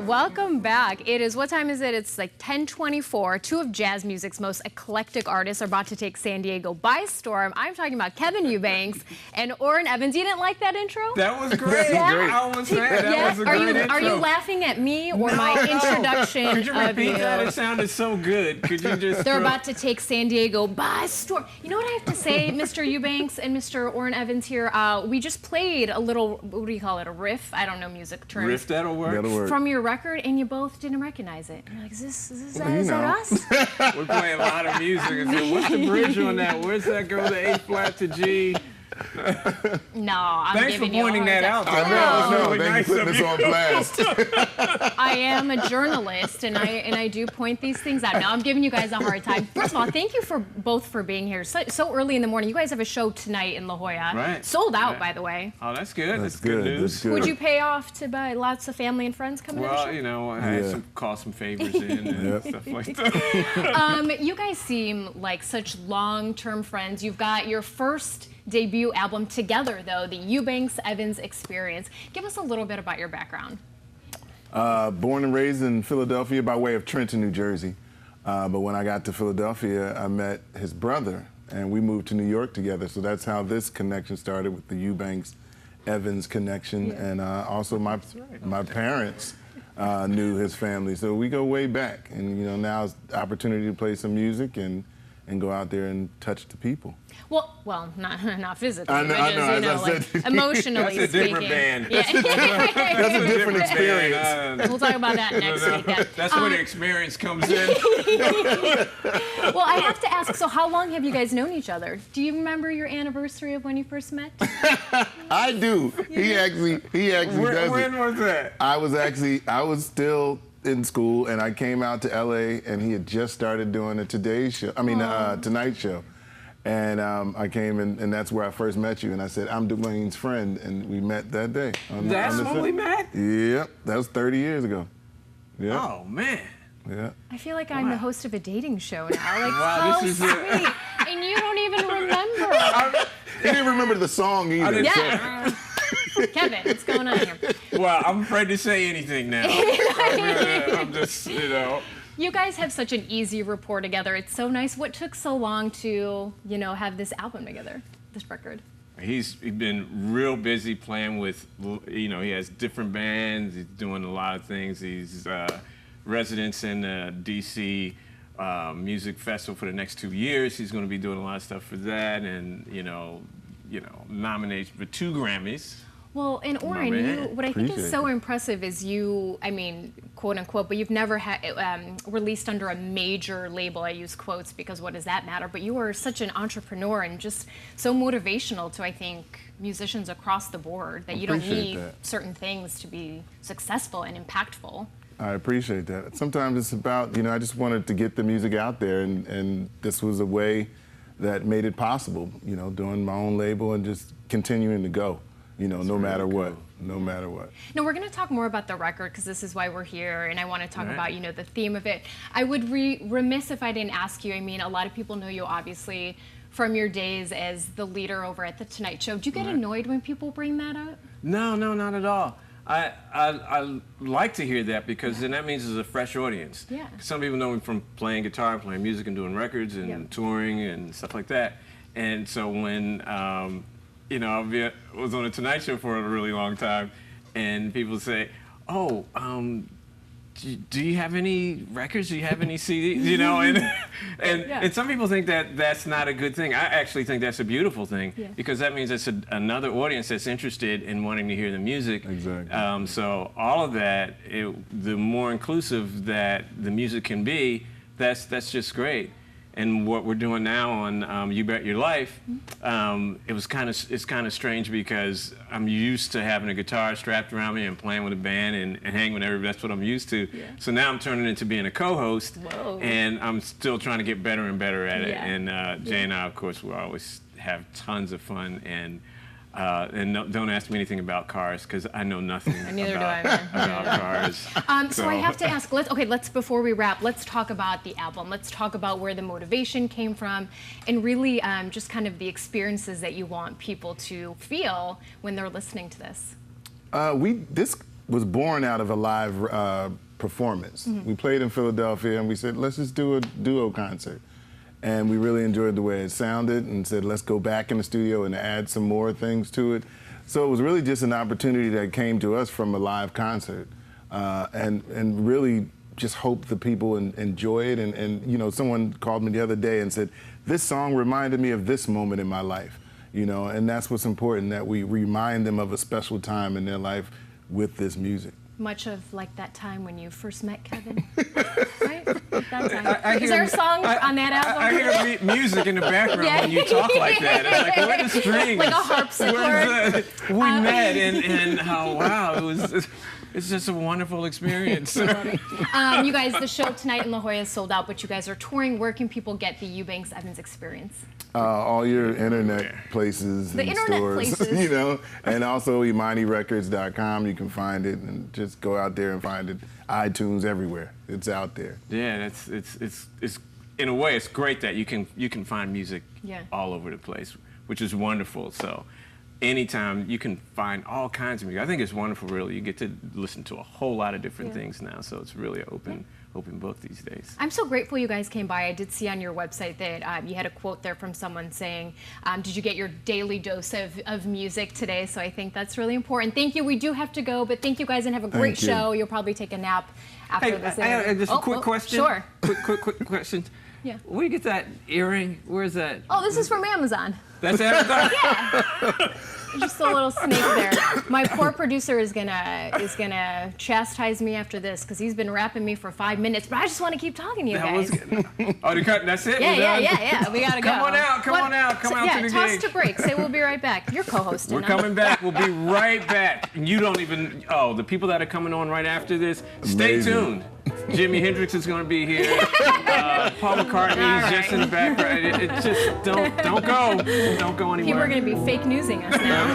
welcome back. It is, what time is it? It's like 10:24. Two of jazz music's most eclectic artists are about to take San Diego by storm. I'm talking about Kevin Eubanks and Orrin Evans. You didn't like that intro? That was great. Yeah. I was saying that was a great intro. Are you laughing at me or my introduction Could you repeat of you? that? It sounded so good. Could you just? They're about to take San Diego by storm. You know what I have to say, Mr. Eubanks and Mr. Orrin Evans here? We just played a little, what do you call it, a riff? I don't know music terms. Riff, that'll work. From your record, and you both didn't recognize it. You're like, is that us? We're playing a lot of music. And said, what's the bridge on that? Where's that go to A flat to G? No, I'm Thanks giving for pointing you a hard that time. out. I know. Really Thank you for putting this on blast. I am a journalist, and I do point these things out. No, I'm giving you guys a hard time. First of all, thank you both for being here so early in the morning. You guys have a show tonight in La Jolla. Right. Sold out, Right. by the way. Oh, that's good. That's good news. That's good. Would you pay off to buy lots of family and friends coming to the show? Well, you know, I had to call some favors in and stuff like that. You guys seem like such long-term friends. You've got your first debut album together, though, the Eubanks-Evans Experience. Give us a little bit about your background. Born and raised in Philadelphia by way of Trenton, New Jersey. But when I got to Philadelphia, I met his brother, and we moved to New York together. So that's how this connection started, with the Eubanks-Evans connection. Yeah. And also my parents knew his family. So we go way back. And, you know, now it's the opportunity to play some music and go out there and touch the people. Well, not physically, I know, but just, like, emotionally That's a speaking. different band. Yeah. That's a different experience. We'll talk about that next week. That's where the experience comes in. Well, I have to ask, so how long have you guys known each other? Do you remember your anniversary of when you first met? I do. He actually does it. When was that? I was still in school, and I came out to LA, and he had just started doing a Tonight Show. And I came in, and that's where I first met you. And I said, I'm Dwayne's friend, and we met that day. That's when we met? Yep, that was 30 years ago. Yep. Oh, man. Yeah. I feel like I'm the host of a dating show now. Like, Wow, how this is sweet. And you don't even remember. He didn't remember the song either. Yeah. Kevin, what's going on here? Well, I'm afraid to say anything now. I'm just, you know. You guys have such an easy rapport together. It's so nice. What took so long to, you know, have this album together, this record? He's been real busy playing with, you know, he has different bands. He's doing a lot of things. He's residence in the DC Music Festival for the next 2 years. He's going to be doing a lot of stuff for that, and you know, nominated for 2 Grammys. Well, and Orrin, what I think is so impressive is you, I mean, quote unquote, but you've never released under a major label. I use quotes because what does that matter? But you are such an entrepreneur and just so motivational to, I think, musicians across the board that you don't need certain things to be successful and impactful. I appreciate that. Sometimes it's about, you know, I just wanted to get the music out there, and this was a way that made it possible, you know, doing my own label and just continuing to go. You know, no matter what. No, we're going to talk more about the record because this is why we're here, and I want to talk about, you know, the theme of it. I would be remiss if I didn't ask you. I mean, a lot of people know you obviously from your days as the leader over at the Tonight Show. Do you get annoyed when people bring that up? No, not at all. I like to hear that because then that means there's a fresh audience. Yeah. Some people know me from playing guitar, playing music, and doing records and touring and stuff like that. And so when you know, I was on the Tonight Show for a really long time, and people say, "Oh, do you have any records? Do you have any CDs?" You know, and some people think that that's not a good thing. I actually think that's a beautiful thing because that means it's another audience that's interested in wanting to hear the music. Exactly. So all of that, the more inclusive that the music can be, that's just great. And what we're doing now on You Bet Your Life, it's kind of strange because I'm used to having a guitar strapped around me and playing with a band and hanging with everybody. That's what I'm used to. Yeah. So now I'm turning into being a co-host, and I'm still trying to get better and better at it. And Jay and I, of course, we always have tons of fun. And don't ask me anything about cars because I know nothing about cars. So I have to ask, let's before we wrap, let's talk about the album. Let's talk about where the motivation came from and really just kind of the experiences that you want people to feel when they're listening to this. This was born out of a live performance. We played in Philadelphia, and we said, let's just do a duo concert. And we really enjoyed the way it sounded, and said, let's go back in the studio and add some more things to it. So it was really just an opportunity that came to us from a live concert, and really just hope the people enjoy it. And you know, someone called me the other day and said, this song reminded me of this moment in my life. You know, and that's what's important, that we remind them of a special time in their life with this music. Much of like that time when you first met Kevin, right? That time. Is there a song on that album? I hear music in the background when you talk like that. It's like, where are the strings? Like a harpsichord. We met, and how, wow, it's just a wonderful experience. You guys, the show tonight in La Jolla is sold out, but you guys are touring. Where can people get the Eubanks Evans experience? All your internet places and stores, you know, and also imanirecords.com. You can find it, and just go out there and find it. iTunes, everywhere. It's out there. Yeah, it's in a way, it's great that you can find music all over the place, which is wonderful. So anytime you can find all kinds of music. I think it's wonderful, really. You get to listen to a whole lot of different things now, so it's really open book these days. I'm so grateful you guys came by. I did see on your website that you had a quote there from someone saying, did you get your daily dose of music today? So I think that's really important. Thank you. We do have to go, but thank you guys and have a great show. You'll probably take a nap after this. Just a quick question. Sure. Quick question. Yeah. Where do you get that earring? Where's that? Oh, this is from Amazon. That's Amazon? Yeah. Just a little snake there. My poor producer is gonna chastise me after this because he's been rapping me for 5 minutes. But I just want to keep talking to you guys. That's it. Yeah. We gotta go. Come on out to the toss gig. to break. Say we'll be right back. You're co-hosting. We're coming back. We'll be right back. And you don't even. Oh, the people that are coming on right after this. Stay tuned. Jimi Hendrix is going to be here. Paul McCartney is just in the background. It just don't go anywhere. People are going to be fake newsing us now.